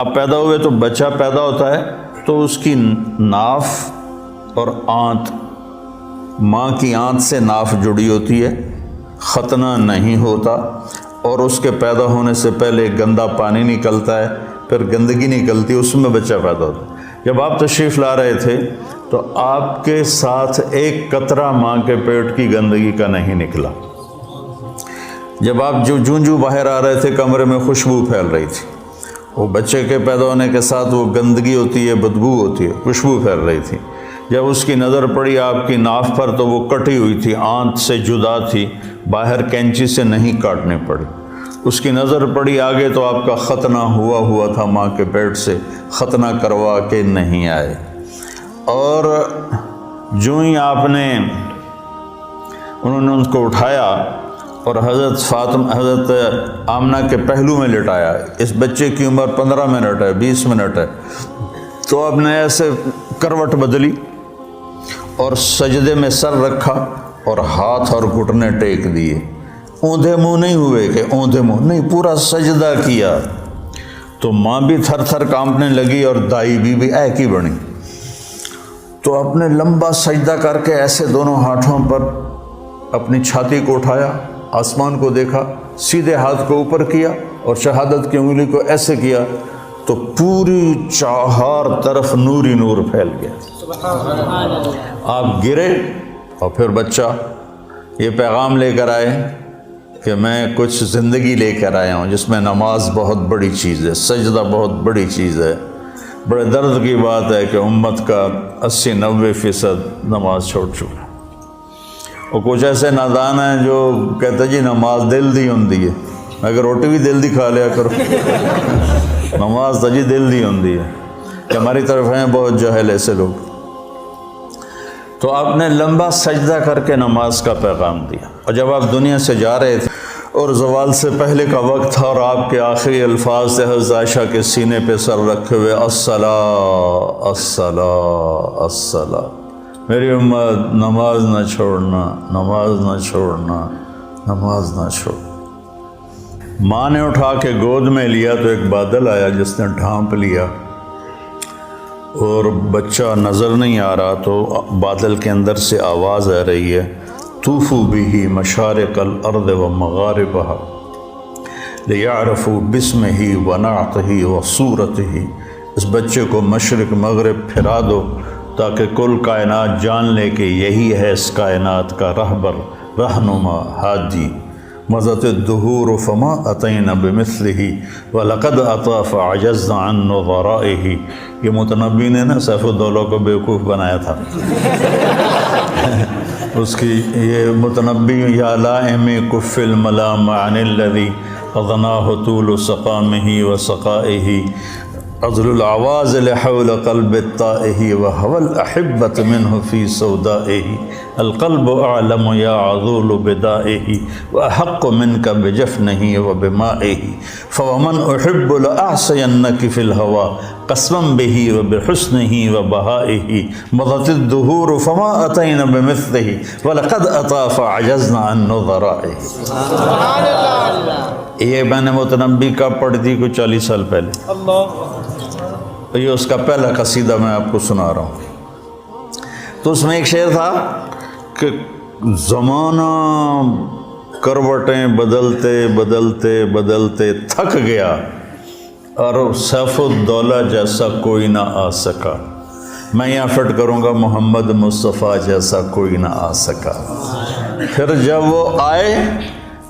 اب پیدا ہوئے تو بچہ پیدا ہوتا ہے تو اس کی ناف اور آنت، ماں کی آنت سے ناف جڑی ہوتی ہے، ختنہ نہیں ہوتا، اور اس کے پیدا ہونے سے پہلے گندا پانی نکلتا ہے، پھر گندگی نکلتی ہے، اس میں بچہ پیدا ہوتا ہے۔ جب آپ تشریف لا رہے تھے تو آپ کے ساتھ ایک قطرہ ماں کے پیٹ کی گندگی کا نہیں نکلا۔ جب آپ جو باہر آ رہے تھے کمرے میں خوشبو پھیل رہی تھی، وہ بچے کے پیدا ہونے کے ساتھ وہ گندگی ہوتی ہے، بدبو ہوتی ہے، خوشبو پھیل رہی تھی۔ جب اس کی نظر پڑی آپ کی ناف پر تو وہ کٹی ہوئی تھی، آنت سے جدا تھی، باہر کینچی سے نہیں کاٹنے پڑی۔ اس کی نظر پڑی آگے تو آپ کا ختنہ ہوا تھا ماں کے پیٹ سے، ختنہ کروا کے نہیں آئے۔ اور جو ہی آپ نے انہوں نے ان کو اٹھایا اور حضرت آمنہ کے پہلو میں لٹایا، اس بچے کی عمر 15 منٹ ہے، 20 منٹ ہے، تو آپ نے ایسے کروٹ بدلی اور سجدے میں سر رکھا اور ہاتھ اور گھٹنے ٹیک دیے۔ اوندھے منہ نہیں ہوئے کہ اوندھے منہ نہیں، پورا سجدہ کیا۔ تو ماں بھی تھر تھر کانپنے لگی اور دائی بھی اے کی بنی۔ تو آپ نے لمبا سجدہ کر کے ایسے دونوں ہاتھوں پر اپنی چھاتی کو اٹھایا، آسمان کو دیکھا، سیدھے ہاتھ کو اوپر کیا اور شہادت کی انگلی کو ایسے کیا تو پوری چار طرف نور ہی نور پھیل گیا۔ آپ گرے اور پھر بچہ یہ پیغام لے کر آئے کہ میں کچھ زندگی لے کر آیا ہوں جس میں نماز بہت بڑی چیز ہے، سجدہ بہت بڑی چیز ہے۔ بڑے درد کی بات ہے کہ امت کا 80-90% نماز چھوڑ چکا۔ اور کچھ ایسے نادان ہیں جو کہتے جی نماز دل دی ہوندی ہے، اگر روٹی بھی دل دی کھا لیا کرو، نماز تو جی دل دی ہوندی ہے، کہ ہماری طرف ہیں بہت جاہل ایسے لوگ۔ تو آپ نے لمبا سجدہ کر کے نماز کا پیغام دیا، اور جب آپ دنیا سے جا رہے تھے اور زوال سے پہلے کا وقت تھا اور آپ کے آخری الفاظ تھے حضرت عائشہ کے سینے پہ سر رکھے ہوئے، الصلاۃ الصلاۃ الصلاۃ، میری امت نماز نہ چھوڑنا، نماز نہ چھوڑنا، نماز نہ چھوڑ۔ ماں نے اٹھا کے گود میں لیا تو ایک بادل آیا جس نے ڈھانپ لیا، اور بچہ نظر نہیں آ رہا تو بادل کے اندر سے آواز آ رہی ہے، طوفوا به مشارق الارض ومغاربها لیعرفوا باسمہ ونعتہ وصورتہ۔ اس بچے کو مشرق مغرب پھرا دو تاکہ کل کائنات جان لے کہ یہی ہے اس کائنات کا رہبر، رہنما، ہادی۔ مضت الدہور فما اتینا بمثلہ ولقد اطا فعجزنا عن نظرائہ۔ یہ متنبی نے نا سیف الدولہ کو بیوقوف بنایا تھا۔ اس کی یہ متنبی یا لائم کف الملام عن الذی اغناہ طول سقامہ وسقائہ، عذل العواز لحول قلب الطائہ وهو الأحبة منه في سودائه، القلب أعلم يا عذول بدائه وأحق منك بجفنه وبمائه، فومن أحب لأعصينك في الهوى قسما به وبحسنه وبهائه، مضت الدهور فما أتينا بمثله ولقد أتى فعجزنا عن نظرائه۔ سبحان اللہ۔ یہ میں نے متنبی کا پڑھ دی کو 40 سال پہلے، یہ اس کا پہلا قصیدہ میں آپ کو سنا رہا ہوں۔ تو اس میں ایک شعر تھا کہ زمانہ کروٹیں بدلتے بدلتے بدلتے تھک گیا اور سیف الدولہ جیسا کوئی نہ آ سکا، میں یہاں فٹ کروں گا محمد مصطفیٰ جیسا کوئی نہ آ سکا۔ پھر جب وہ آئے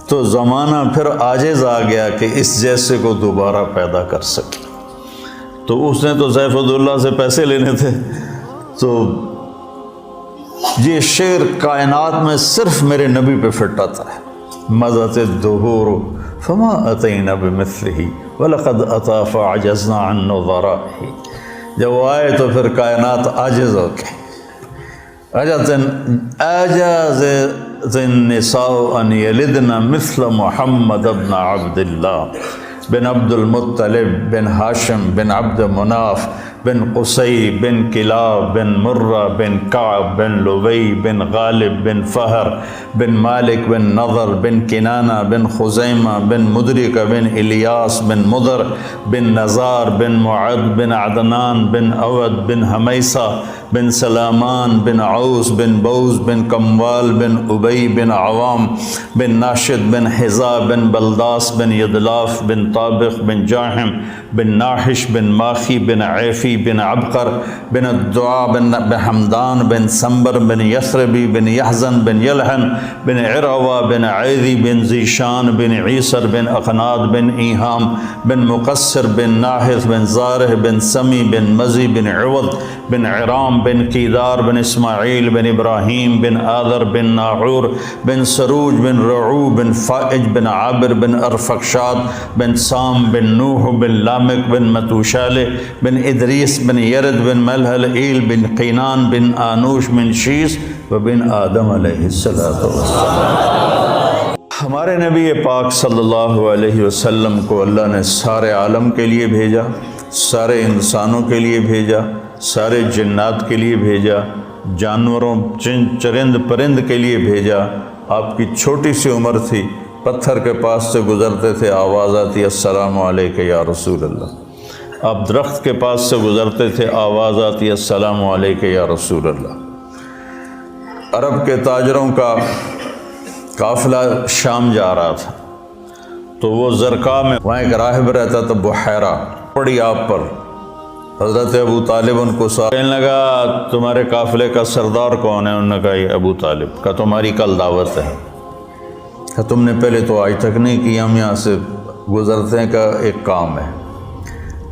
تو زمانہ پھر عاجز آ گیا کہ اس جیسے کو دوبارہ پیدا کر سکے۔ تو اس نے تو سیف الدولہ سے پیسے لینے تھے، تو یہ شعر کائنات میں صرف میرے نبی پہ فٹ آتا ہے۔ مضت الدہور فما اتینا بمثلہ ولقد اتی فعجزنا عن نظرائہ۔ جب وہ آئے تو پھر کائنات عاجز ہو گئی۔ اعجز النساء ان یلدن مثل محمد بن عبد اللہ بن عبد المطلب بن ہاشم بن عبد مناف بن قصي بن كلاب بن مرة بن كعب بن لبي بن غالب بن فهر بن مالك بن نضر بن كنانة بن خزيمة بن مدركة بن إلياس بن مضر بن نزار بن معد بن عدنان بن أود بن هميصة بن سلامان بن عوس بن بوز بن كموال بن أبي بن عوام بن ناشد بن حزا بن بلداس بن يدلاف بن طابخ بن جاحم بن ناحش بن ماخي بن عيفي بن عبقر بن الدعاء بن حمدان بن سنبر بن يثربي بن يحزن بن يلحن بن عروة بن عيذي بن زيشان بن عيسر بن أقناد بن إيهام بن مقصر بن ناحث بن زاره بن سمي بن مزي بن عوض بن عرام بن كيدار بن إسماعيل بن إبراهيم بن آذر بن ناعور بن سروج بن رعو بن فائج بن عابر بن أرفقشاد بن سام بن نوح بن لامك بن متوشالة بن إدريس بن يرد بن ملهل إيل بن قينان بن آنوش بن شیس وبن آدم علیہ السلام۔ ہمارے نبی پاک صلی اللہ علیہ وسلم کو اللہ نے سارے عالم کے لیے بھیجا، سارے انسانوں کے لیے بھیجا، سارے جنات کے لیے بھیجا، جانوروں چرند پرند کے لیے بھیجا۔ آپ کی چھوٹی سی عمر تھی، پتھر کے پاس سے گزرتے تھے، آواز آتی السلام علیکہ یا رسول اللہ۔ آپ درخت کے پاس سے گزرتے تھے، آواز آتی السلام علیکہ یا رسول اللہ۔ عرب کے تاجروں کا قافلہ شام جا رہا تھا، تو وہ زرقا میں وہاں ایک راہب رہتا تھا بحیرہ، پڑی آپ پر۔ حضرت ابو طالب ان کو کہنے لگا تمہارے قافلے کا سردار کون ہے؟ انہوں نے کہا یہ ابو طالب۔ کہا تمہاری کل دعوت ہے۔ کہ تم نے پہلے تو آج تک نہیں کی، ہم یہاں سے گزرتے ہیں، کا ایک کام ہے۔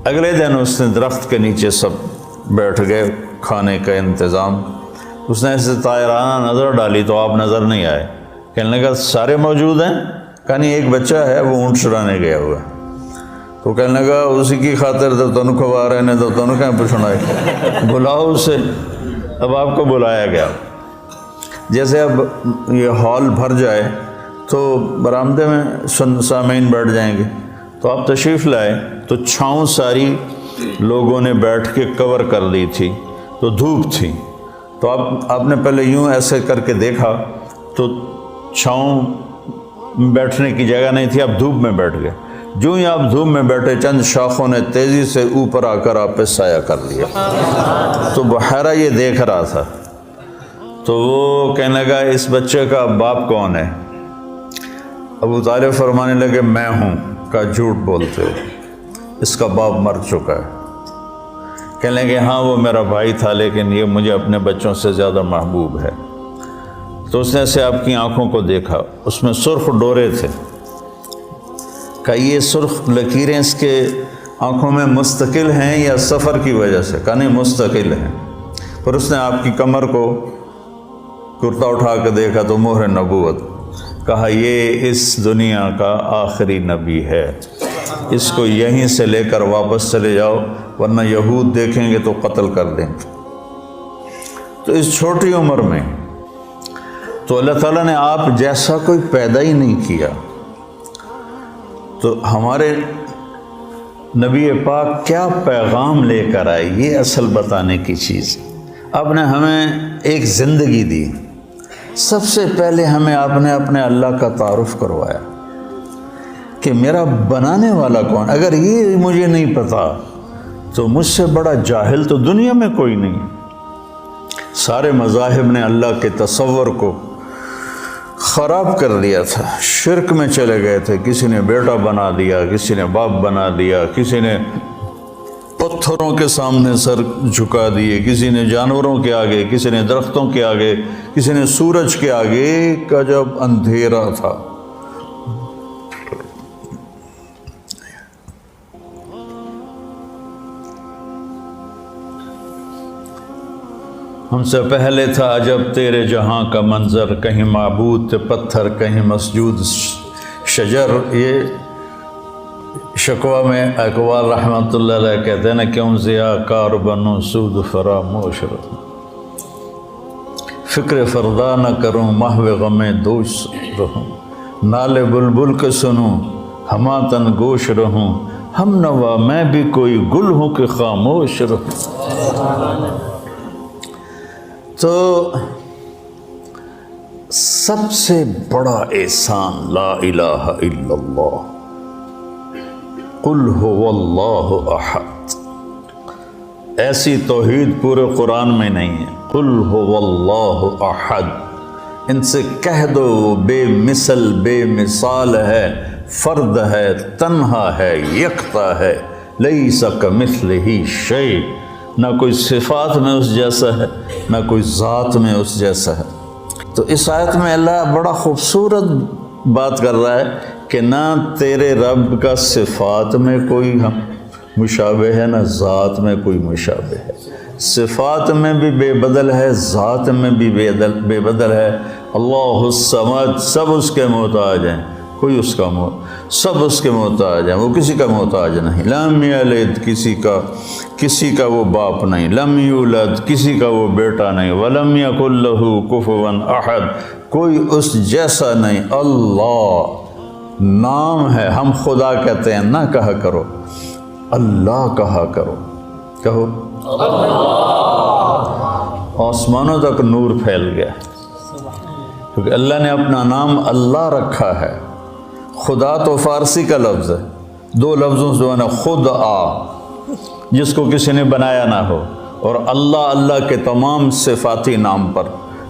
اگلے دن اس نے درخت کے نیچے سب بیٹھ گئے، کھانے کا انتظام۔ اس نے ایسے طائرانہ نظر ڈالی تو آپ نظر نہیں آئے۔ کہنے لگا سارے موجود ہیں؟ کہا نہیں، ایک بچہ ہے وہ اونٹ چرانے گیا ہوا ہے۔ تو کہنے لگا اسی کی خاطر تو تنو کھوا رہے ہیں، تو تنو کہیں پوچھنا ہے، بلاؤ اسے۔ اب آپ کو بلایا گیا۔ جیسے اب یہ ہال بھر جائے تو برآمدے میں سامعین بیٹھ جائیں گے، تو آپ تشریف لائے تو چھاؤں ساری لوگوں نے بیٹھ کے کور کر دی تھی، تو دھوپ تھی، تو آپ نے پہلے یوں ایسے کر کے دیکھا تو چھاؤں بیٹھنے کی جگہ نہیں تھی، آپ دھوپ میں بیٹھ گئے۔ جو ہی آپ دھوپ میں بیٹھے، چند شاخوں نے تیزی سے اوپر آ کر آپ پہ سایہ کر دیا۔ تو بحیرہ یہ دیکھ رہا تھا، تو وہ کہنے لگا اس بچے کا باپ کون ہے؟ ابو طالب فرمانے لگے میں ہوں۔ کہا جھوٹ بولتے ہو، اس کا باپ مر چکا ہے۔ کہنے لگے ہاں وہ میرا بھائی تھا، لیکن یہ مجھے اپنے بچوں سے زیادہ محبوب ہے۔ تو اس نے سے آپ کی آنکھوں کو دیکھا، اس میں سرخ ڈورے تھے۔ کہا یہ سرخ لکیریں اس کے آنکھوں میں مستقل ہیں یا سفر کی وجہ سے؟ کہا نہیں، مستقل ہیں۔ پھر اس نے آپ کی کمر کو کرتا اٹھا کے دیکھا تو مہر نبوت۔ کہا یہ اس دنیا کا آخری نبی ہے، اس کو یہیں سے لے کر واپس چلے جاؤ، ورنہ یہود دیکھیں گے تو قتل کر دیں گے۔ تو اس چھوٹی عمر میں تو اللہ تعالیٰ نے آپ جیسا کوئی پیدا ہی نہیں کیا۔ تو ہمارے نبی پاک کیا پیغام لے کر آئے، یہ اصل بتانے کی چیز۔ آپ نے ہمیں ایک زندگی دی، سب سے پہلے ہمیں آپ نے اپنے اللہ کا تعارف کروایا کہ میرا بنانے والا کون۔ اگر یہ مجھے نہیں پتا تو مجھ سے بڑا جاہل تو دنیا میں کوئی نہیں۔ سارے مذاہب نے اللہ کے تصور کو خراب کر دیا تھا، شرک میں چلے گئے تھے۔ کسی نے بیٹا بنا دیا، کسی نے باپ بنا دیا، کسی نے پتھروں کے سامنے سر جھکا دیے، کسی نے جانوروں کے آگے، کسی نے درختوں کے آگے، کسی نے سورج کے آگے کا جب اندھیرا تھا۔ ہم سے پہلے تھا عجب تیرے جہاں کا منظر، کہیں معبود تھے پتھر، کہیں مسجود شجر۔ یہ شکوہ میں اقوال رحمۃ اللہ علیہ کہتے ہیں نا، کیوں ضیاء کار بنوں سود فراموش رہوں، فکر فردا نہ کروں محو غم دوش رہوں، نالے بلبل کے سنوں ہما تن گوش رہوں، ہم نوا میں بھی کوئی گل ہوں کہ خاموش رہوں۔ تو سب سے بڑا احسان لا الہ الا اللہ، قل هو اللہ احد۔ ایسی توحید پورے قرآن میں نہیں ہے۔ قل هو اللہ احد، ان سے کہہ دو وہ بے مثل بے مثال ہے، فرد ہے، تنہا ہے، یکتا ہے، لیس کمثلہ شیء، نہ کوئی صفات میں اس جیسا ہے نہ کوئی ذات میں اس جیسا ہے۔ تو اس آیت میں اللہ بڑا خوبصورت بات کر رہا ہے کہ نہ تیرے رب کا صفات میں کوئی مشابہ ہے نہ ذات میں کوئی مشابہ ہے، صفات میں بھی بے بدل ہے، ذات میں بھی بے بدل ہے۔ اللہ الصمد، سب اس کے محتاج ہیں، کوئی اس کا سب اس کے محتاج ہیں، وہ کسی کا محتاج نہیں۔ لم یلد، کسی کا وہ باپ نہیں، لم یولد، کسی کا وہ بیٹا نہیں، ولم یکن لہ کفوا احد، کوئی اس جیسا نہیں۔ اللہ نام ہے، ہم خدا کہتے ہیں، نہ کہا کرو اللہ کہا کرو، کہو آسمانوں تک نور پھیل گیا، کیونکہ اللہ نے اپنا نام اللہ رکھا ہے۔ خدا تو فارسی کا لفظ ہے، دو لفظوں سے بنا، خود آ جس کو کسی نے بنایا نہ ہو، اور اللہ کے تمام صفاتی نام پر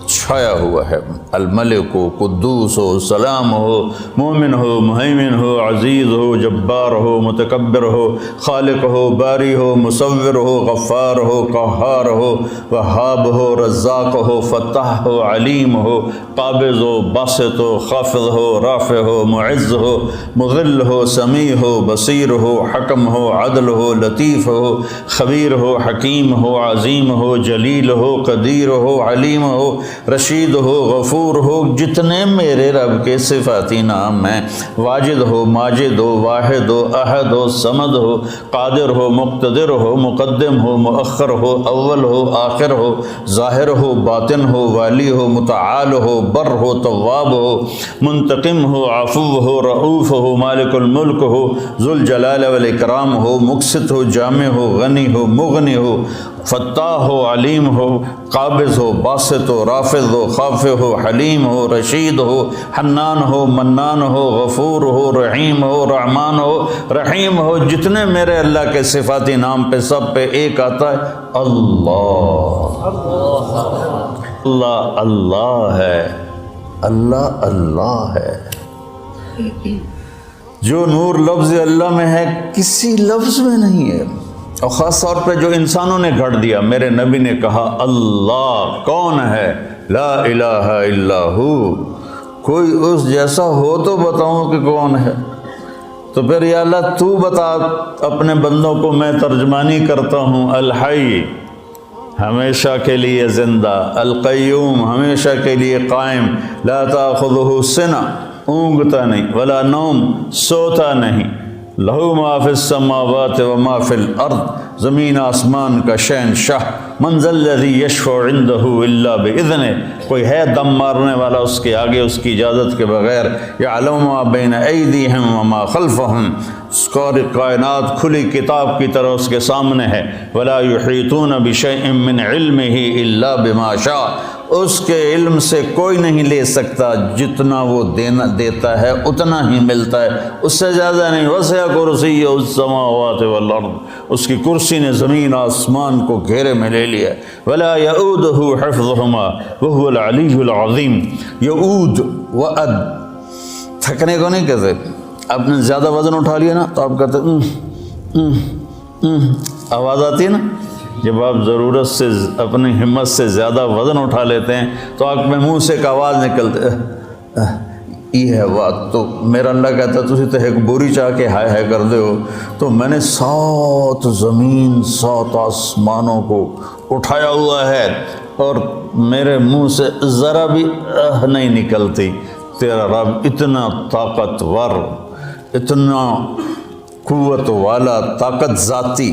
چھایا ہوا ہے۔ الملک ہو، قدوس ہو، سلام ہو، مومن ہو، مہیمن ہو، عزیز ہو، جبار ہو، متکبر ہو، خالق ہو، باری ہو، مصور ہو، غفار ہو، قہار ہو، وہاب ہو، رزاق ہو، فتح ہو، علیم ہو، قابض ہو، باسط ہو، خافض ہو، رافع ہو، معز ہو، مذل ہو، سمیع ہو، بصیر ہو، حکم ہو، عدل ہو، لطیف ہو، خبیر ہو، حکیم ہو، عظیم ہو، جلیل ہو، قدیر ہو، علیم ہو، رشید ہو، غفور ہو، جتنے میرے رب کے صفاتی نام ہیں، واجد ہو، ماجد ہو، واحد ہو، احد ہو، صمد ہو، قادر ہو، مقتدر ہو، مقدم ہو، مؤخر ہو، اول ہو، آخر ہو، ظاہر ہو، باطن ہو، والی ہو، متعال ہو، بر ہو، تواب ہو، منتقم ہو، عفو ہو، رؤوف ہو، مالک الملک ہو، ذو الجلال والاکرام ہو، مقسط ہو، جامع ہو، غنی ہو، مغنی ہو، فتاح ہو، علیم ہو، قابض ہو، باسط ہو، رافض ہو، خافع ہو، حلیم ہو، رشید ہو، حنان ہو، منان ہو، غفور ہو، رحیم ہو، رحمان ہو، رحیم ہو، جتنے میرے اللہ کے صفاتی نام پہ سب پہ ایک آتا ہے، اللہ اللہ اللہ ہے، اللہ اللہ ہے۔ جو نور لفظ اللہ میں ہے کسی لفظ میں نہیں ہے، اور خاص طور پہ جو انسانوں نے گھڑ دیا۔ میرے نبی نے کہا اللہ کون ہے؟ لا الہ الا ہو، کوئی اس جیسا ہو تو بتاؤں کہ کون ہے؟ تو پھر یا اللہ تو بتا، اپنے بندوں کو میں ترجمانی کرتا ہوں۔ الحی، ہمیشہ کے لیے زندہ، القیوم، ہمیشہ کے لیے قائم، لا تاخذہ سنہ، اونگتا نہیں، ولا نوم، سوتا نہیں، لہو ما فی السماوات و ما فی الارض، زمین آسمان کا شہنشاہ، من ذا الذی یشفع عندہ الا باذنہ، کوئی ہے دم مارنے والا اس کے آگے اس کی اجازت کے بغیر؟ یعلم ما بین ایدیہم و ما خلفہم، ساری کائنات کھلی کتاب کی طرح اس کے سامنے ہے۔ ولا یحیطون بشیء من علمہ الا بما شاء، اس کے علم سے کوئی نہیں لے سکتا، جتنا وہ دیتا ہے اتنا ہی ملتا ہے، اس سے زیادہ نہیں۔ وسع کرسیہ السماوات والارض، اس کی کرسی نے زمین آسمان کو گھیرے میں لے لیا۔ ولا یؤودہ حفظہما وہو العلی العظیم، یؤود وعد، تھکنے کو نہیں کہتے۔ آپ نے زیادہ وزن اٹھا لیا نا تو آپ کہتے آواز آتی ہے نا، جب آپ ضرورت سے اپنی ہمت سے زیادہ وزن اٹھا لیتے ہیں تو آپ میں منہ سے ایک آواز نکلتے یہ ہے بات۔ تو میرا اللہ کہتا ہے تسی تو ایک بوری چاہ کے ہائے ہائے کر دے ہو، تو میں نے 7 زمین 7 آسمانوں کو اٹھایا ہوا ہے اور میرے منہ سے ذرا بھی نہیں نکلتی۔ تیرا رب اتنا طاقتور، اتنا قوت والا، طاقت ذاتی،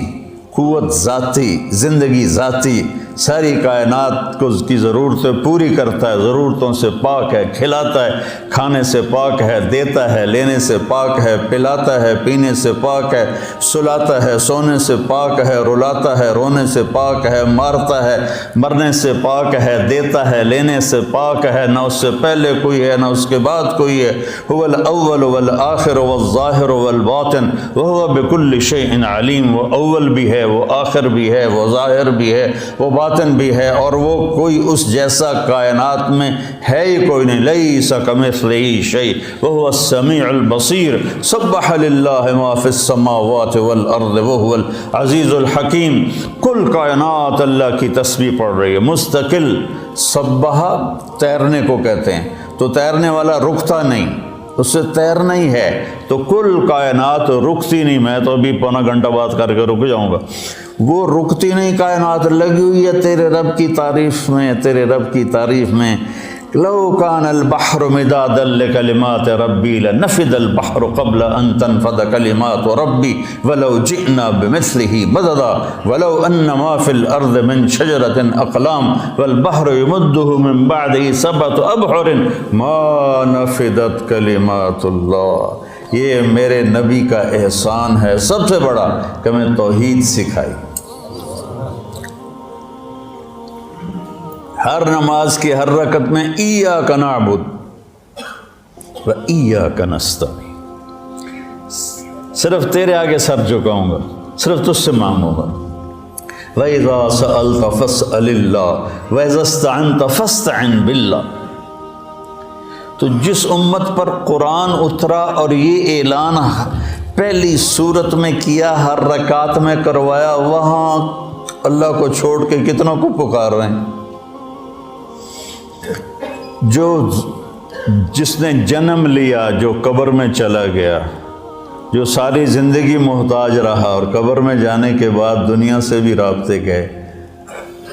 قوت ذاتی، زندگی ذاتی، ساری کائنات کو کی ضرورتیں پوری کرتا ہے، ضرورتوں سے پاک ہے، کھلاتا ہے، کھانے سے پاک ہے، دیتا ہے، لینے سے پاک ہے، پلاتا ہے، پینے سے پاک ہے، سلاتا ہے، سونے سے پاک ہے، رلاتا ہے، رونے سے پاک ہے، مارتا ہے، مرنے سے پاک ہے، دیتا ہے، لینے سے پاک ہے، نہ اس سے پہلے کوئی ہے نہ اس کے بعد کوئی ہے۔ هو الاول والآخر والظاہر والباطن وهو بكل شيء علیم، وہ اول بھی ہے، وہ آخر بھی ہے، وہ ظاہر بھی ہے، وہ باطن بھی ہے، اور وہ کوئی اس جیسا کائنات میں ہے ہی کوئی نہیں۔ لیس کمثلہ شیء وهو السمیع البصیر، سبح للہ ما فی السماوات والارض وهو العزیز الحکیم۔ کل کائنات اللہ کی تسبیح پڑھ رہی ہے مستقل۔ سبح تیرنے کو کہتے ہیں، تو تیرنے والا رکتا نہیں، اس سے تیرنا ہی ہے، تو کل کائنات رکتی نہیں۔ میں تو ابھی پونا گھنٹہ بات کر کے رک جاؤں گا۔ وہ رکتی نہیں کائنات، لگی ہوئی ہے تیرے رب کی تعریف میں، تیرے رب کی تعریف میں۔ لو کان البحر مدادا لکلمات ربی لنفد البحر قبل ان تنفد کلمات ربی ولو جئنا بمثلہ مددا ولو ان ما فی الارض من شجرۃ اقلام والبحر یمدہ من بعدہ سبعۃ ابحر ما نفدت کلمات اللہ۔ یہ میرے نبی کا احسان ہے سب سے بڑا کہ میں توحید سکھائی۔ ہر نماز کی ہر رکعت میں ایاک نعبد و ایاک نستعین، صرف تیرے آگے سر جھکاؤں گا، صرف تجھ سے مانگوں گا۔ وَإِذَا سَأَلْتَ فَاسْأَلِ اللَّهَ وَإِذَا اسْتَعَنْتَ فَاسْتَعِنْ بِاللَّهِ۔ تو جس امت پر قرآن اترا اور یہ اعلان پہلی صورت میں کیا، ہر رکعت میں کروایا، وہاں اللہ کو چھوڑ کے کتنوں کو پکار رہے ہیں؟ جو جس نے جنم لیا، جو قبر میں چلا گیا، جو ساری زندگی محتاج رہا اور قبر میں جانے کے بعد دنیا سے بھی رابطے گئے،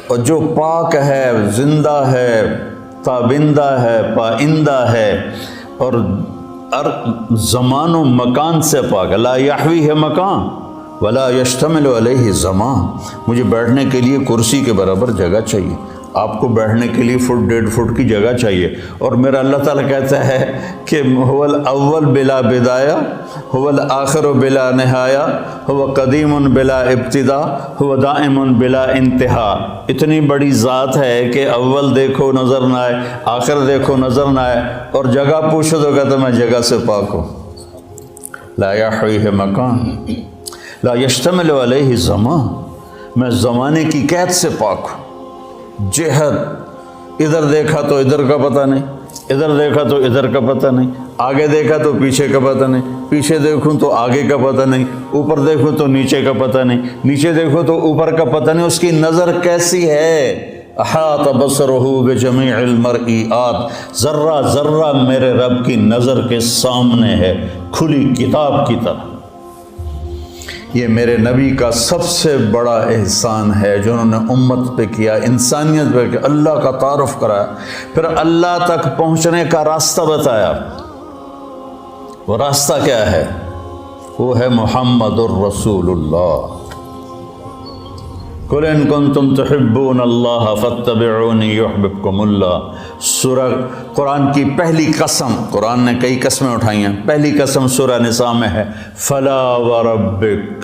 اور جو پاک ہے، زندہ ہے، تابندہ ہے، پائندہ ہے، اور زمان و مکان سے پاک، لا یحویہ مکان ولا یشتمل علیہ زمان۔ مجھے بیٹھنے کے لیے کرسی کے برابر جگہ چاہیے، آپ کو بیٹھنے کے لیے فٹ 1.5 فٹ کی جگہ چاہیے، اور میرا اللہ تعالیٰ کہتا ہے کہ هو الاول بلا بدایہ، هو الآخر بلا نہایہ، هو قدیم بلا ابتدا، هو دائم بلا انتہا۔ اتنی بڑی ذات ہے کہ اول دیکھو نظر نہ آئے، آخر دیکھو نظر نہ آئے، اور جگہ پوچھو تو کہتا میں جگہ سے پاک ہوں۔ لا یحویہ مکان لا یشتمل علیہ زمان، میں زمانے کی قید سے پاک ہوں۔ جہت، ادھر دیکھا تو ادھر کا پتہ نہیں، ادھر دیکھا تو ادھر کا پتہ نہیں، آگے دیکھا تو پیچھے کا پتہ نہیں، پیچھے دیکھوں تو آگے کا پتہ نہیں، اوپر دیکھوں تو نیچے کا پتہ نہیں، نیچے دیکھو تو اوپر کا پتہ نہیں۔ اس کی نظر کیسی ہے؟ احاط بصرہ بجمیع المرئیات، ذرہ ذرہ میرے رب کی نظر کے سامنے ہے، کھلی کتاب کی طرح۔ یہ میرے نبی کا سب سے بڑا احسان ہے جو انہوں نے امت پہ کیا، انسانیت پہ کیا، اللہ کا تعارف کرایا، پھر اللہ تک پہنچنے کا راستہ بتایا۔ وہ راستہ کیا ہے؟ وہ ہے محمد الرسول اللہ۔ قُلْ إِن كُنتُمْ تُحِبُّونَ اللَّهَ فَاتَّبِعُونِي يُحْبِبْكُمُ اللَّهُ۔ سورہ قرآن کی پہلی قسم، قرآن نے کئی قسمیں اٹھائی ہیں، پہلی قسم سورہ نساء میں ہے، فَلَا وَرَبِّكَ،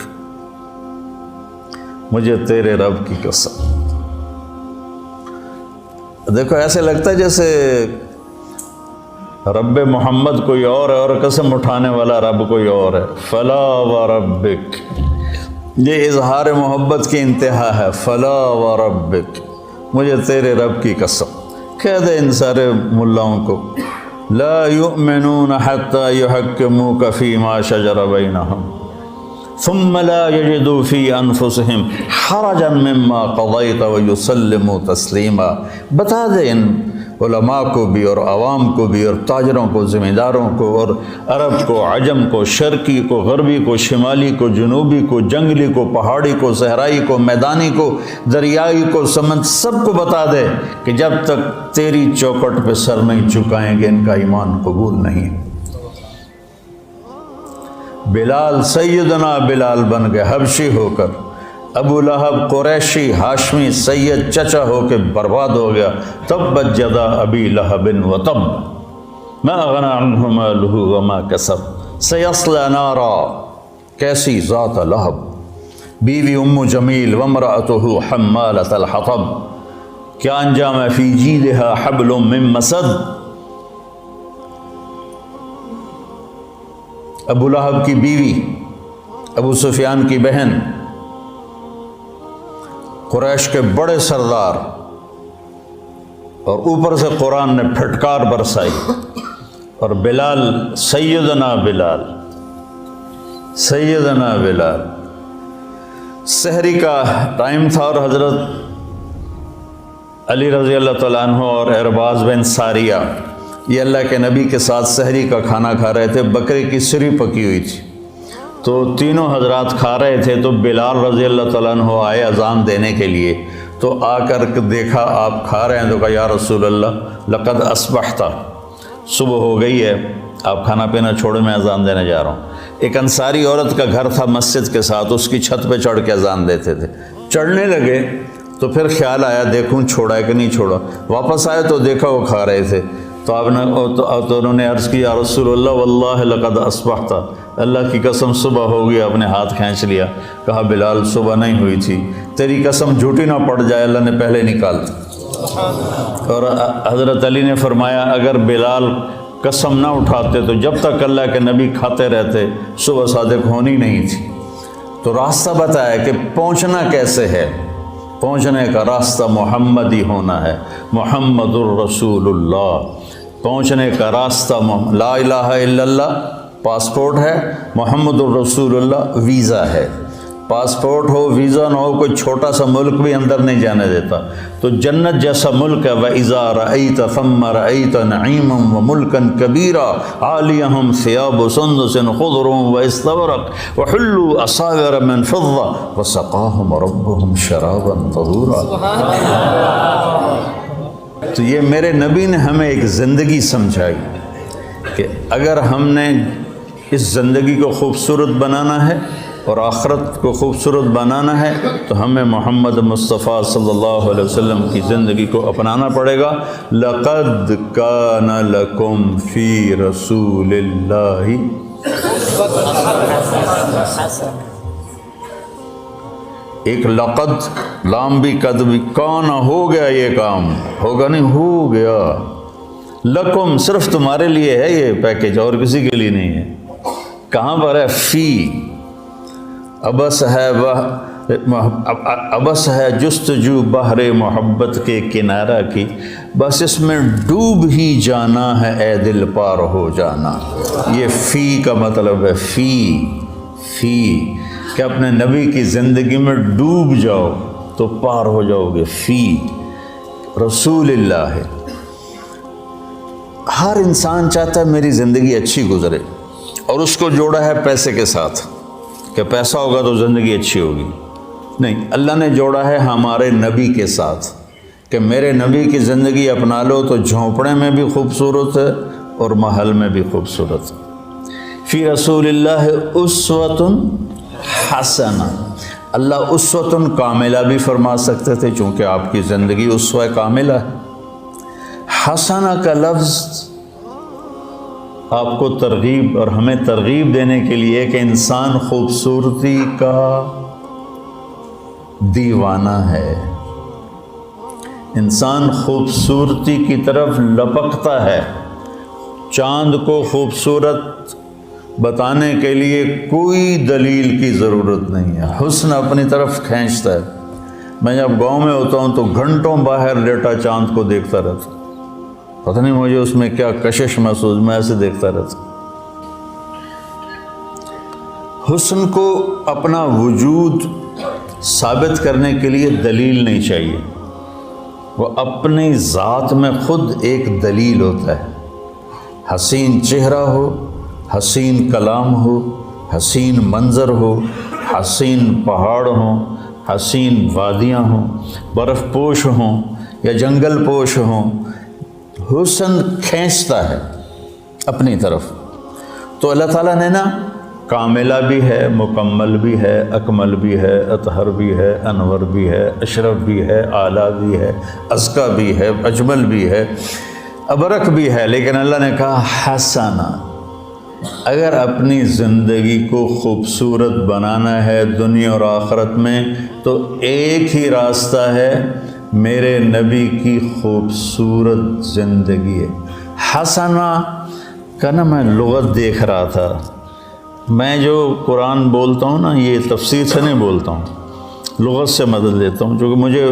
مجھے تیرے رب کی قسم۔ دیکھو ایسے لگتا ہے جیسے رب محمد کوئی اور ہے اور قسم اٹھانے والا رب کوئی اور ہے۔ فَلَا وَرَبِّكَ، یہ اظہار محبت کی انتہا ہے۔ فلا وربک، مجھے تیرے رب کی قسم۔ کہہ دے ان سارے ملاؤں کو، لا یؤمنون حتی یحکموک فیما شجر بینہم ثم لا یجدوا فی انفسہم حرجا مما قضیت ویسلموا تسلیما۔ بتا دے ان علماء کو بھی اور عوام کو بھی اور تاجروں کو، ذمہ داروں کو، اور عرب کو، عجم کو، شرقی کو، غربی کو، شمالی کو، جنوبی کو، جنگلی کو، پہاڑی کو، صحرائی کو، میدانی کو، دریائی کو، سمندر، سب کو بتا دے کہ جب تک تیری چوکٹ پہ سر نہیں چکائیں گے ان کا ایمان قبول نہیں۔ بلال، سیدنا بلال بن گئے حبشی ہو کر، ابو لہب قریشی ہاشمی سید چچا ہو کے برباد ہو گیا. تبت یدا ابی لہب وتب ما اغنی عنہ مالہ وما کسب سیصلی نارا. کیسی ذات لہب. بیوی ام جمیل وامرأتہ حمالۃ الحطب کیا انجام ہے. فی جیدہا حبل من مسد. ابو لہب کی بیوی ابو سفیان کی بہن قریش کے بڑے سردار اور اوپر سے قرآن نے پھٹکار برسائی. اور بلال سیدنا بلال سحری کا ٹائم تھا اور حضرت علی رضی اللہ تعالیٰ عنہ اور ارباز بن ساریہ یہ اللہ کے نبی کے ساتھ سحری کا کھانا کھا رہے تھے. بکرے کی سری پکی ہوئی تھی تو تینوں حضرات کھا رہے تھے. تو بلال رضی اللہ تعالیٰ عنہ آئے اذان دینے کے لیے. تو آ کر دیکھا آپ کھا رہے ہیں تو کہا یا رسول اللہ لقد اصبحت، صبح ہو گئی ہے، آپ کھانا پینا چھوڑے میں اذان دینے جا رہا ہوں. ایک انصاری عورت کا گھر تھا مسجد کے ساتھ، اس کی چھت پہ چڑھ کے اذان دیتے تھے. چڑھنے لگے تو پھر خیال آیا دیکھوں چھوڑا ہے کہ نہیں چھوڑا. واپس آئے تو دیکھا وہ کھا رہے تھے. تو آپ نے تو انہوں نے عرض کی یا رسول اللہ واللہ لقد اصبحت، اللہ کی قسم صبح ہو گئی. آپ نے ہاتھ کھینچ لیا. کہا بلال صبح نہیں ہوئی تھی، تیری قسم جھوٹی نہ پڑ جائے، اللہ نے پہلے نکال. اور حضرت علی نے فرمایا اگر بلال قسم نہ اٹھاتے تو جب تک اللہ کے نبی کھاتے رہتے صبح صادق ہونی نہیں تھی. تو راستہ بتایا کہ پہنچنا کیسے ہے. پہنچنے کا راستہ محمدی ہونا ہے، محمد الرسول اللہ. پہنچنے کا راستہ لا الہ الا اللہ پاسپورٹ ہے، محمد الرسول اللہ ویزا ہے. پاسپورٹ ہو ویزا نہ ہو کوئی چھوٹا سا ملک بھی اندر نہیں جانے دیتا. تو جنت جیسا ملک ہے. وَإِذَا رَأَيْتَ ثَمَّ رَأَيْتَ نَعِيمًا وَمُلْكًا كَبِيرًا عَالِيَهُمْ ثِيَابُ سُندُسٍ خُضْرٌ وَإِسْتَبْرَقٌ وَحُلُّوا أَسَاوِرَ مِنْ فِضَّةٍ وَسَقَاهُمْ رَبُّهُمْ شَرَابًا طَهُورًا. تو یہ میرے نبی نے ہمیں ایک زندگی سمجھائی کہ اگر ہم نے اس زندگی کو خوبصورت بنانا ہے اور آخرت کو خوبصورت بنانا ہے تو ہمیں محمد مصطفیٰ صلی اللہ علیہ وسلم کی زندگی کو اپنانا پڑے گا. لَقَدْ كَانَ لَكُمْ فِي رَسُولِ اللَّهِ. ایک لقد لام بھی قد بھی کانا ہو گیا، یہ کام ہوگا نہیں ہو گیا. لکم صرف تمہارے لیے ہے یہ پیکیج اور کسی کے لیے نہیں ہے. کہاں پر ہے؟ فی ابس ہے جستجو بحر محبت کے کنارہ کی، بس اس میں ڈوب ہی جانا ہے اے دل پار ہو جانا. یہ فی کا مطلب ہے فی کہ اپنے نبی کی زندگی میں ڈوب جاؤ تو پار ہو جاؤ گے. فی رسول اللہ ہے. ہر انسان چاہتا ہے میری زندگی اچھی گزرے اور اس کو جوڑا ہے پیسے کے ساتھ کہ پیسہ ہوگا تو زندگی اچھی ہوگی. نہیں، اللہ نے جوڑا ہے ہمارے نبی کے ساتھ کہ میرے نبی کی زندگی اپنا لو تو جھونپڑے میں بھی خوبصورت ہے اور محل میں بھی خوبصورت. فی رسول اللہ اسوۃ حسنہ. اللہ اسوۃ کاملہ بھی فرما سکتے تھے چونکہ آپ کی زندگی اسوہ کاملہ ہے. حسنہ کا لفظ آپ کو ترغیب اور ہمیں ترغیب دینے کے لیے کہ انسان خوبصورتی کا دیوانہ ہے. انسان خوبصورتی کی طرف لپکتا ہے. چاند کو خوبصورت بتانے کے لیے کوئی دلیل کی ضرورت نہیں ہے، حسن اپنی طرف کھینچتا ہے. میں جب گاؤں میں ہوتا ہوں تو گھنٹوں باہر لیٹا چاند کو دیکھتا رہتا، پتہ نہیں مجھے اس میں کیا کشش محسوس، میں ایسے دیکھتا رہتا. حسن کو اپنا وجود ثابت کرنے کے لیے دلیل نہیں چاہیے، وہ اپنی ذات میں خود ایک دلیل ہوتا ہے. حسین چہرہ ہو، حسین کلام ہو، حسین منظر ہو، حسین پہاڑ ہوں، حسین وادیاں ہوں، برف پوش ہوں یا جنگل پوش ہوں، حسن کھینچتا ہے اپنی طرف. تو اللہ تعالیٰ نے نا کاملہ بھی ہے، مکمل بھی ہے، اکمل بھی ہے، اطہر بھی ہے، انور بھی ہے، اشرف بھی ہے، اعلیٰ بھی ہے، ازکیٰ بھی ہے، اجمل بھی ہے، ابرک بھی ہے، لیکن اللہ نے کہا حسنہ۔ اگر اپنی زندگی کو خوبصورت بنانا ہے دنیا اور آخرت میں تو ایک ہی راستہ ہے، میرے نبی کی خوبصورت زندگی ہے۔ حسنہ کا نا میں لغت دیکھ رہا تھا، میں جو قرآن بولتا ہوں نا یہ تفسیر سے نہیں بولتا ہوں، لغت سے مدد لیتا ہوں، چونکہ مجھے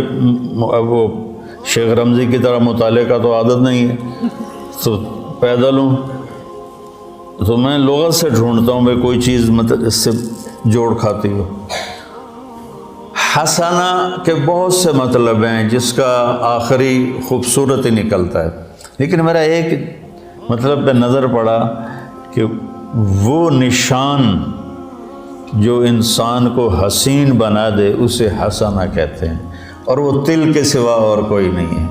وہ شیخ رمضی کی طرح مطالعے کا تو عادت نہیں ہے، تو پیدل ہوں تو میں لغت سے ڈھونڈتا ہوں بھائی کوئی چیز مطلب اس سے جوڑ کھاتی ہو۔ حسنہ کے بہت سے مطلب ہیں جس کا آخری خوبصورت ہی نکلتا ہے، لیکن میرا ایک مطلب پہ نظر پڑا کہ وہ نشان جو انسان کو حسین بنا دے اسے حسنہ کہتے ہیں، اور وہ تل کے سوا اور کوئی نہیں ہے۔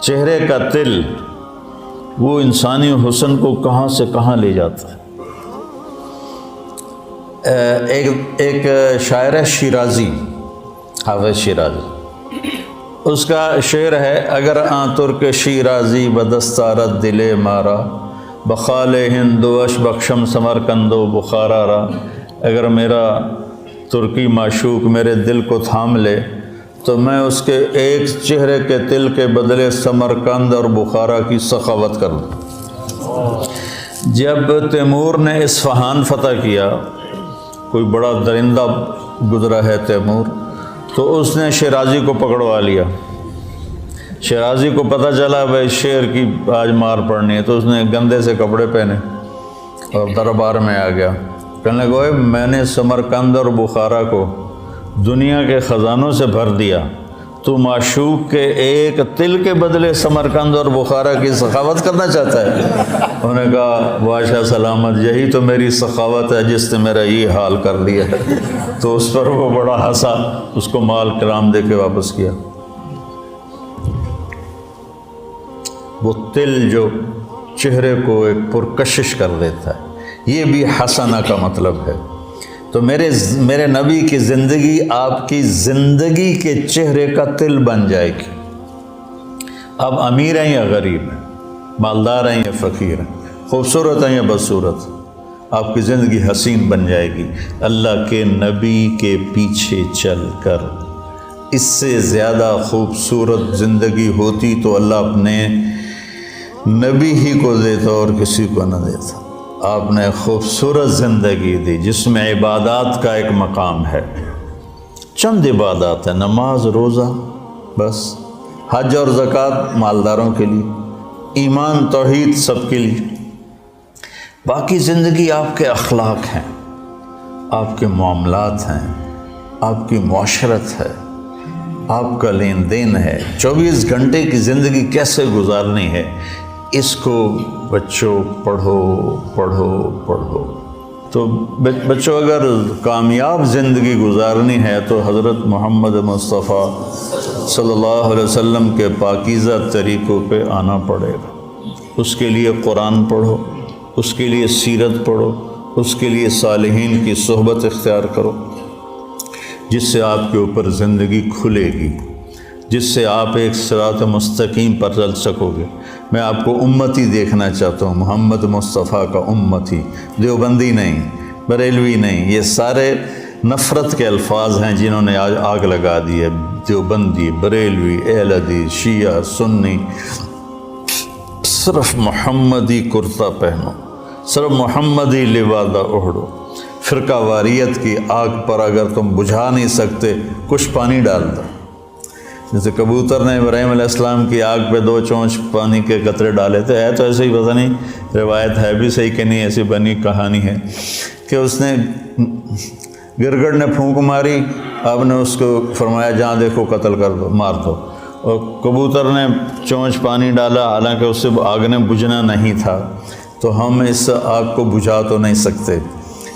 چہرے کا تل وہ انسانی حسن کو کہاں سے کہاں لے جاتا ہے۔ ایک شاعر ہے شیرازی، حافظ شیرازی، اس کا شعر ہے اگر آن ترک شیرازی بدستارت دل مارا بخال ہندوش بخشم سمرکندو بخارا را، اگر میرا ترکی معشوق میرے دل کو تھام لے تو میں اس کے ایک چہرے کے تل کے بدلے سمرقند اور بخارا کی سخاوت کر دوں۔ جب تیمور نے اصفہان فتح کیا، کوئی بڑا درندہ گزرا ہے تیمور، تو اس نے شیرازی کو پکڑوا لیا۔ شیرازی کو پتہ چلا بھائی شیر کی آج مار پڑنی ہے، تو اس نے گندے سے کپڑے پہنے اور دربار میں آ گیا، کہنے لگا میں نے سمرقند اور بخارا کو دنیا کے خزانوں سے بھر دیا، تو معشوق کے ایک تل کے بدلے سمرقند اور بخارا کی سخاوت کرنا چاہتا ہے؟ انہوں نے کہا بادشاہ سلامت، یہی تو میری سخاوت ہے جس نے میرا یہ حال کر دیا ہے۔ تو اس پر وہ بڑا ہنسا، اس کو مال کرام دے کے واپس کیا۔ وہ تل جو چہرے کو ایک پرکشش کر دیتا ہے، یہ بھی حسنہ کا مطلب ہے۔ تو میرے نبی کی زندگی آپ کی زندگی کے چہرے کا تل بن جائے گی۔ آپ امیر ہیں یا غریب ہیں، مالدار ہیں یا فقیر ہیں، خوبصورت ہیں یا بدصورت، آپ کی زندگی حسین بن جائے گی اللہ کے نبی کے پیچھے چل کر۔ اس سے زیادہ خوبصورت زندگی ہوتی تو اللہ اپنے نبی ہی کو دیتا اور کسی کو نہ دیتا۔ آپ نے خوبصورت زندگی دی جس میں عبادات کا ایک مقام ہے، چند عبادات ہیں، نماز، روزہ، بس، حج اور زکوٰۃ مالداروں کے لیے، ایمان توحید سب کے لیے، باقی زندگی آپ کے اخلاق ہیں، آپ کے معاملات ہیں، آپ کی معاشرت ہے، آپ کا لین دین ہے، 24 گھنٹے کی زندگی کیسے گزارنی ہے، اس کو بچوں پڑھو پڑھو پڑھو۔ تو بچوں اگر کامیاب زندگی گزارنی ہے تو حضرت محمد مصطفیٰ صلی اللہ علیہ وسلم کے پاکیزہ طریقوں پہ آنا پڑے گا۔ اس کے لیے قرآن پڑھو، اس کے لیے سیرت پڑھو، اس کے لیے صالحین کی صحبت اختیار کرو، جس سے آپ کے اوپر زندگی کھلے گی، جس سے آپ ایک صراط مستقیم پر چل سکو گے۔ میں آپ کو امتی دیکھنا چاہتا ہوں، محمد مصطفیٰ کا امتی، دیوبندی نہیں، بریلوی نہیں، یہ سارے نفرت کے الفاظ ہیں جنہوں نے آج آگ لگا دی ہے۔ دیوبندی، بریلوی، اہل حدیث، شیعہ، سنی، صرف محمدی کرتا پہنو، صرف محمدی لبادہ اوڑھو۔ فرقہ واریت کی آگ پر اگر تم بجھا نہیں سکتے، کچھ پانی ڈال دو۔ جیسے کبوتر نے ابراہیم علیہ السلام کی آگ پہ 2 چونچ پانی کے قطرے ڈالے تھے، ہے تو ایسے ہی، پتہ نہیں روایت ہے بھی صحیح کہ نہیں، ایسی بنی کہانی ہے کہ اس نے گرگڑ نے پھونک ماری، آپ نے اس کو فرمایا جہاں دیکھو قتل کر دو، مار دو، اور کبوتر نے چونچ پانی ڈالا، حالانکہ اس سے آگ نے بجھنا نہیں تھا۔ تو ہم اس آگ کو بجھا تو نہیں سکتے،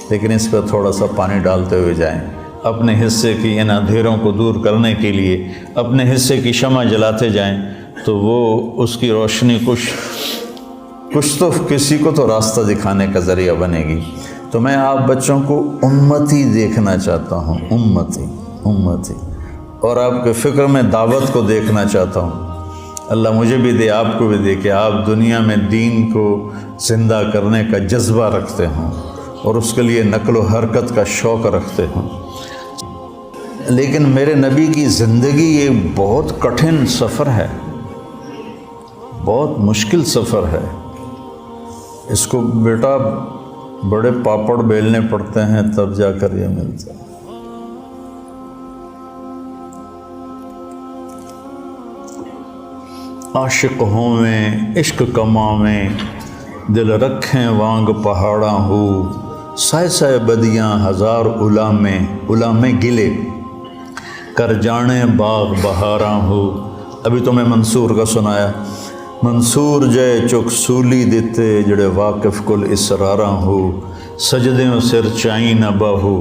لیکن اس پہ تھوڑا سا پانی ڈالتے ہوئے جائیں، اپنے حصے کی ان اندھیروں کو دور کرنے کے لیے اپنے حصے کی شمع جلاتے جائیں، تو وہ اس کی روشنی کچھ تو کسی کو تو راستہ دکھانے کا ذریعہ بنے گی۔ تو میں آپ بچوں کو امتی دیکھنا چاہتا ہوں، امتی، اور آپ کے فکر میں دعوت کو دیکھنا چاہتا ہوں۔ اللہ مجھے بھی دے، آپ کو بھی دے کہ آپ دنیا میں دین کو زندہ کرنے کا جذبہ رکھتے ہوں اور اس کے لیے نقل و حرکت کا شوق رکھتے ہوں۔ لیکن میرے نبی کی زندگی یہ بہت کٹھن سفر ہے، بہت مشکل سفر ہے۔ اس کو بیٹا بڑے پاپڑ بیلنے پڑتے ہیں تب جا کر یہ ملتا ہے۔ عاشق ہوں میں عشق کماں میں، دل رکھیں وانگ پہاڑاں ہو، سائے سائے بدیاں ہزار علامے گلے، کر جانے باغ بہاراں ہو۔ ابھی تو میں منصور کا سنایا، منصور جے چک سولی دیتے جڑے واقف کل اسراراں ہو، سجدیوں سر چائیں نہ باہو،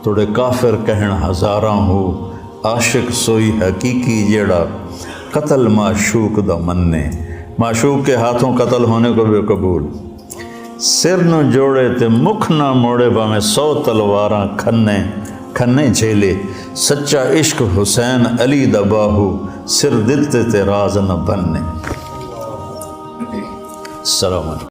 توڑے کافر کہن ہزاراں ہو، عاشق سوئی حقیقی جیڑا قتل معشوق دا مننے، معشوق کے ہاتھوں قتل ہونے کو بھی قبول، سر نو جوڑے تے مکھ نہ موڑے باویں 100 تلواراں کھنے جھیلے، سچا عشق حسین علی دا باہو، سر دتے تے راز نہ بننے۔ السلام علیکم۔